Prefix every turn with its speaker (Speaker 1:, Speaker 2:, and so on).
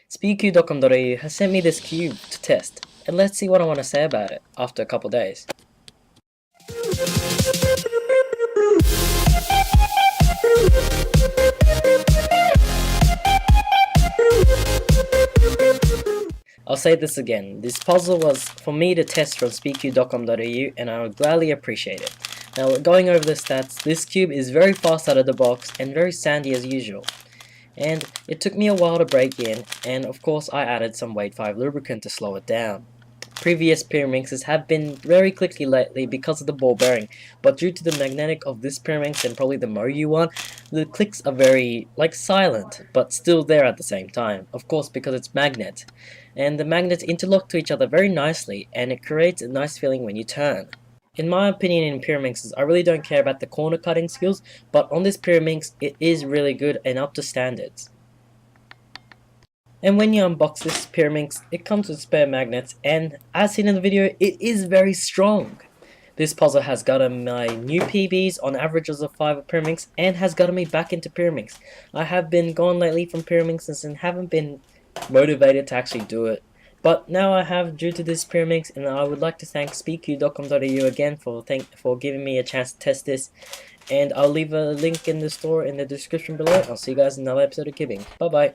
Speaker 1: Speaku.com.au has sent me this cube to test, and let's see what I want to say about it after a couple days. I'll say this again, this puzzle was for me to test from speaku.com.au and I would gladly appreciate it. Now going over the stats, this cube is very fast out of the box and very sandy as usual. And it took me a while to break in, and of course I added some Weight 5 lubricant to slow it down. Previous Pyraminxes have been very clicky lately because of the ball bearing, but due to the magnetic of this Pyraminx and probably the Moyu one, the clicks are very silent, but still there at the same time, of course because it's magnet. And the magnets interlock to each other very nicely, and it creates a nice feeling when you turn. In my opinion in Pyraminxes, I really don't care about the corner cutting skills, but on this Pyraminx it is really good and up to standards. And when you unbox this Pyraminx, it comes with spare magnets, and as seen in the video, it is very strong. This puzzle has gotten my new PBs on averages of 5 of Pyraminx, and has gotten me back into Pyraminx. I have been gone lately from Pyraminxes and haven't been motivated to actually do it. But now I have due to this Pyraminx, and I would like to thank speaku.com.au again for giving me a chance to test this. And I'll leave a link in the store in the description below. I'll see you guys in another episode of Kibbing. Bye bye.